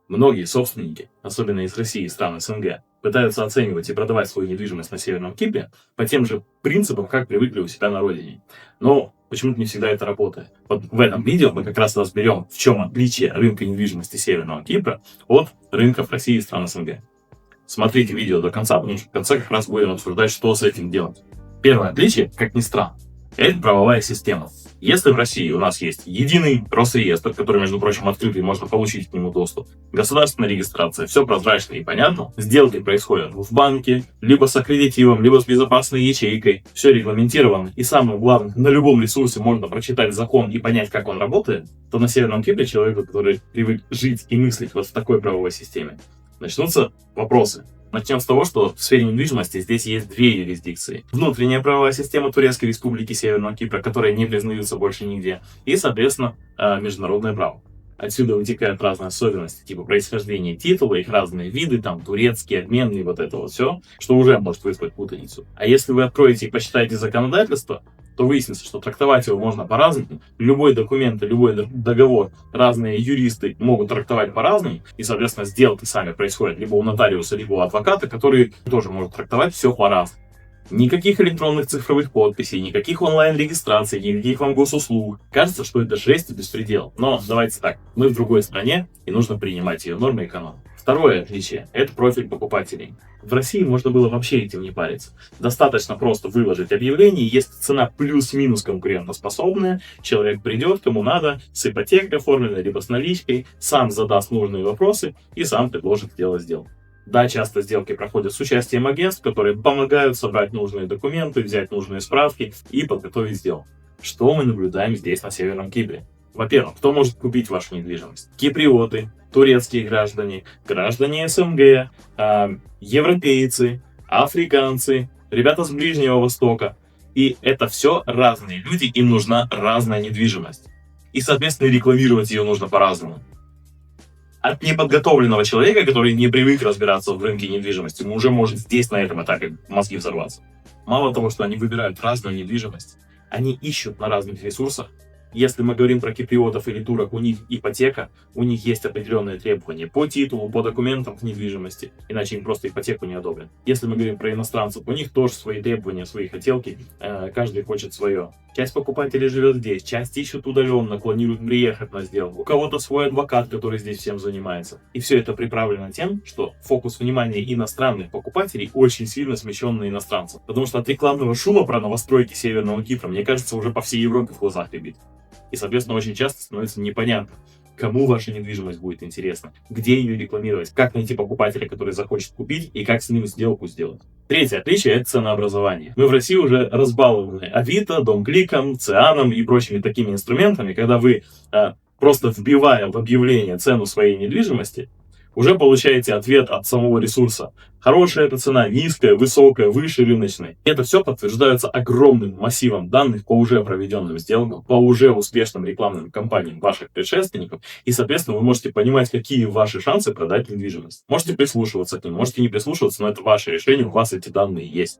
Многие собственники, особенно из России и стран СНГ, пытаются оценивать и продавать свою недвижимость на Северном Кипре по тем же принципам, как привыкли у себя на родине. Но почему-то не всегда это работает. Вот в этом видео мы как раз разберем, в чем отличие рынка недвижимости Северного Кипра от рынков России и стран СНГ. Смотрите видео до конца, потому что в конце как раз будем обсуждать, что с этим делать. Первое отличие, как ни странно, это правовая система. Если в России у нас есть единый Росреестр, который, между прочим, открытый, можно получить к нему доступ, государственная регистрация, все прозрачно и понятно, сделки происходят в банке, либо с аккредитивом, либо с безопасной ячейкой, все регламентировано, и самое главное, на любом ресурсе можно прочитать закон и понять, как он работает, то на Северном Кипре человеку, который привык жить и мыслить вот в такой правовой системе, начнутся вопросы. Начнем с того, что в сфере недвижимости здесь есть две юрисдикции. Внутренняя правовая система Турецкой Республики Северного Кипра, которая не признается больше нигде, и, соответственно, международное право. Отсюда вытекают разные особенности, типа происхождения титула, их разные виды, там, турецкие, обменные, вот это вот все, что уже может вызвать путаницу. А если вы откроете и почитаете законодательство, то выяснится, что трактовать его можно по-разному. Любой документ и любой договор разные юристы могут трактовать по-разному, и, соответственно, сделки сами происходят либо у нотариуса, либо у адвоката, который тоже может трактовать все по-разному. Никаких электронных цифровых подписей, никаких онлайн-регистраций, никаких вам госуслуг. Кажется, что это жесть и беспредел. Но давайте так, мы в другой стране, и нужно принимать ее нормы и каноны. Второе отличие – это профиль покупателей. В России можно было вообще этим не париться. Достаточно просто выложить объявление, есть цена плюс-минус конкурентоспособная, человек придет, кому надо, с ипотекой оформленной, либо с наличкой, сам задаст нужные вопросы и сам предложит сделать сделку. Да, часто сделки проходят с участием агентств, которые помогают собрать нужные документы, взять нужные справки и подготовить сделку. Что мы наблюдаем здесь на Северном Кипре? Во-первых, кто может купить вашу недвижимость? Киприоты, турецкие граждане, граждане СНГ, европейцы, африканцы, ребята с Ближнего Востока. И это все разные люди, им нужна разная недвижимость. И, соответственно, рекламировать ее нужно по-разному. От неподготовленного человека, который не привык разбираться в рынке недвижимости, уже может здесь на этом этапе мозги взорваться. Мало того, что они выбирают разную недвижимость, они ищут на разных ресурсах. Если мы говорим про киприотов или турок, у них ипотека, у них есть определенные требования по титулу, по документам к недвижимости, иначе им просто ипотеку не одобрят. Если мы говорим про иностранцев, у них тоже свои требования, свои хотелки, каждый хочет свое. Часть покупателей живет здесь, часть ищут удаленно, планируют приехать на сделку. У кого-то свой адвокат, который здесь всем занимается. И все это приправлено тем, что фокус внимания иностранных покупателей очень сильно смещен на иностранцев. Потому что от рекламного шума про новостройки Северного Кипра, мне кажется, уже по всей Европе в глазах рябит. И, соответственно, очень часто становится непонятно, кому ваша недвижимость будет интересна, где ее рекламировать, как найти покупателя, который захочет купить, и как с ним сделку сделать. Третье отличие – это ценообразование. Мы в России уже разбалованы Авито, Домкликом, Цианом и прочими такими инструментами, когда вы, просто вбивая в объявление цену своей недвижимости, уже получаете ответ от самого ресурса. Хорошая эта цена, низкая, высокая, выше рыночной. Это все подтверждается огромным массивом данных по уже проведенным сделкам, по уже успешным рекламным кампаниям ваших предшественников. И, соответственно, вы можете понимать, какие ваши шансы продать недвижимость. Можете прислушиваться к ним, можете не прислушиваться, но это ваше решение, у вас эти данные есть.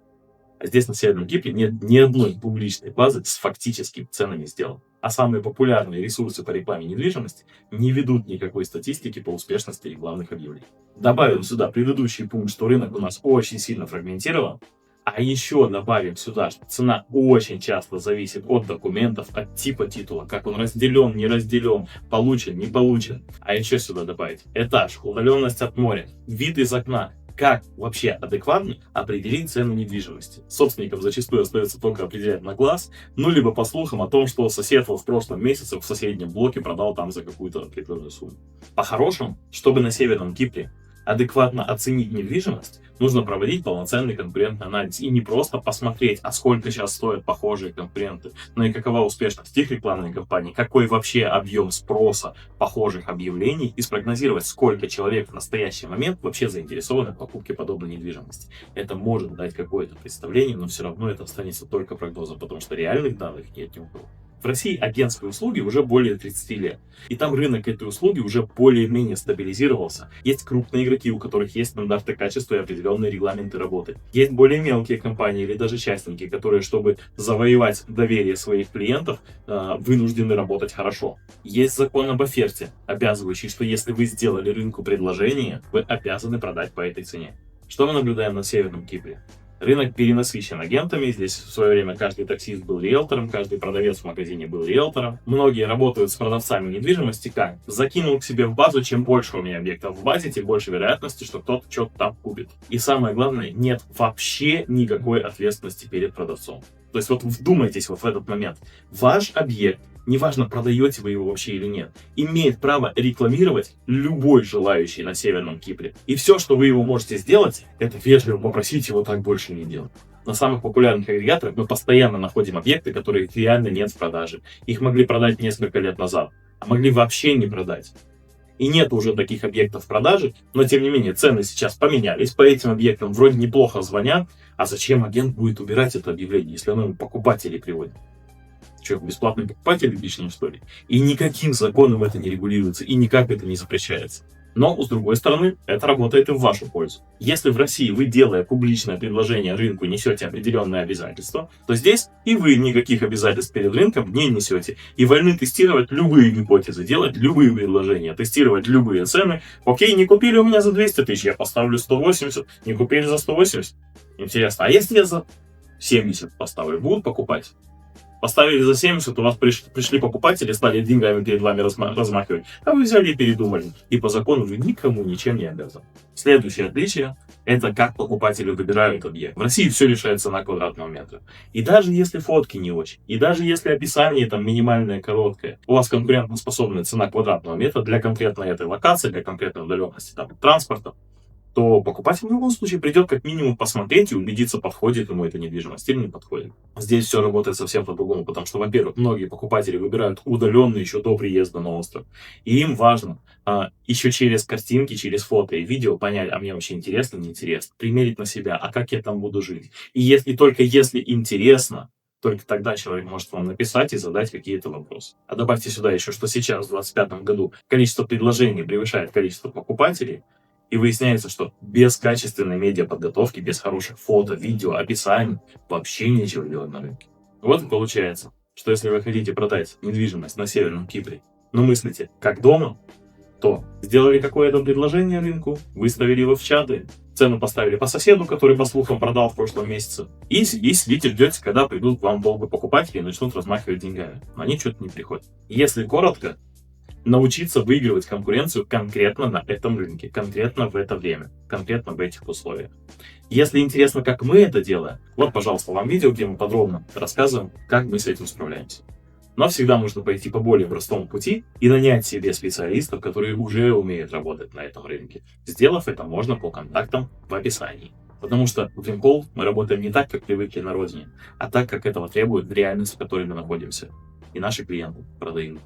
А здесь на Северном Кипре нет ни одной публичной базы с фактическими ценами сделок. А самые популярные ресурсы по рекламе недвижимости не ведут никакой статистики по успешности рекламных объявлений. Добавим сюда предыдущий пункт, что рынок у нас очень сильно фрагментирован. А еще добавим сюда, что цена очень часто зависит от документов, от типа титула, как он разделен, не разделен, получен, не получен. А еще сюда добавить этаж, удаленность от моря, вид из окна. Как вообще адекватно определить цену недвижимости? Собственникам зачастую остается только определять на глаз, ну либо по слухам о том, что сосед в прошлом месяце в соседнем блоке продал там за какую-то определенную сумму. По-хорошему, чтобы на Северном Кипре адекватно оценить недвижимость, нужно проводить полноценный конкурентный анализ и не просто посмотреть, а сколько сейчас стоят похожие конкуренты, но и какова успешность их рекламной кампании, какой вообще объем спроса похожих объявлений и спрогнозировать, сколько человек в настоящий момент вообще заинтересованы в покупке подобной недвижимости. Это может дать какое-то представление, но все равно это останется только прогнозом, потому что реальных данных нет ни у кого. В России агентские услуги уже более 30 лет. И там рынок этой услуги уже более-менее стабилизировался. Есть крупные игроки, у которых есть стандарты качества и определенные регламенты работы. Есть более мелкие компании или даже частники, которые, чтобы завоевать доверие своих клиентов, вынуждены работать хорошо. Есть закон об оферте, обязывающий, что если вы сделали рынку предложение, вы обязаны продать по этой цене. Что мы наблюдаем на Северном Кипре? Рынок перенасыщен агентами. Здесь в свое время каждый таксист был риэлтором, каждый продавец в магазине был риэлтором. Многие работают с продавцами недвижимости как? Закинул к себе в базу, чем больше у меня объектов в базе, тем больше вероятности, что кто-то что-то там купит. И самое главное, нет вообще никакой ответственности перед продавцом. То есть вот вдумайтесь вот в этот момент. Ваш объект, неважно, продаете вы его вообще или нет, имеет право рекламировать любой желающий на Северном Кипре. И все, что вы его можете сделать, это вежливо попросить его так больше не делать. На самых популярных агрегаторах мы постоянно находим объекты, которые реально нет в продаже. Их могли продать несколько лет назад, а могли вообще не продать. И нет уже таких объектов в продаже, но тем не менее цены сейчас поменялись, по этим объектам вроде неплохо звонят, а зачем агент будет убирать это объявление, если оно ему покупателей приводит? Что, бесплатные покупатели лишние, что ли? И никаким законом это не регулируется, и никак это не запрещается. Но, с другой стороны, это работает и в вашу пользу. Если в России вы, делая публичное предложение рынку, несете определенные обязательства, то здесь и вы никаких обязательств перед рынком не несете. И вольны тестировать любые гипотезы, делать любые предложения, тестировать любые цены. Окей, не купили у меня за 200 тысяч, я поставлю 180, не купили за 180. Интересно, а если я за 70 поставлю, будут покупать? Поставили за 70, у вас пришли покупатели, стали деньгами перед вами размахивать, а вы взяли и передумали. И по закону вы никому ничем не обязаны. Следующее отличие – это как покупатели выбирают объект. В России все решается на квадратного метра. И даже если фотки не очень, и даже если описание там минимальное, короткое, у вас конкурентоспособная цена квадратного метра для конкретной этой локации, для конкретной удаленности там, транспорта, то покупатель в любом случае придет как минимум посмотреть и убедиться, подходит ему эта недвижимость или не подходит. Здесь все работает совсем по-другому, потому что, во-первых, многие покупатели выбирают удаленно еще до приезда на остров. И им важно еще через картинки, через фото и видео понять, а мне вообще интересно, неинтересно, примерить на себя, а как я там буду жить. И только если интересно, только тогда человек может вам написать и задать какие-то вопросы. А добавьте сюда еще, что сейчас, в 2025 году, количество предложений превышает количество покупателей, и выясняется, что без качественной медиаподготовки, без хороших фото, видео, описаний вообще нечего делать на рынке. Вот и получается, что если вы хотите продать недвижимость на Северном Кипре, но мыслите как дома, то сделали какое-то предложение рынку, выставили его в чаты, цену поставили по соседу, который по слухам продал в прошлом месяце, и сидите, ждете, когда придут к вам долго покупатели и начнут размахивать деньгами. Но они что-то не приходят. Если коротко, научиться выигрывать конкуренцию конкретно на этом рынке, конкретно в это время, конкретно в этих условиях. Если интересно, как мы это делаем, вот, пожалуйста, вам видео, где мы подробно рассказываем, как мы с этим справляемся. Но всегда нужно пойти по более простому пути и нанять себе специалистов, которые уже умеют работать на этом рынке. Сделав это, можно по контактам в описании. Потому что в Dream мы работаем не так, как привыкли на родине, а так, как этого требует реальность, в которой мы находимся. И наши клиенты продают.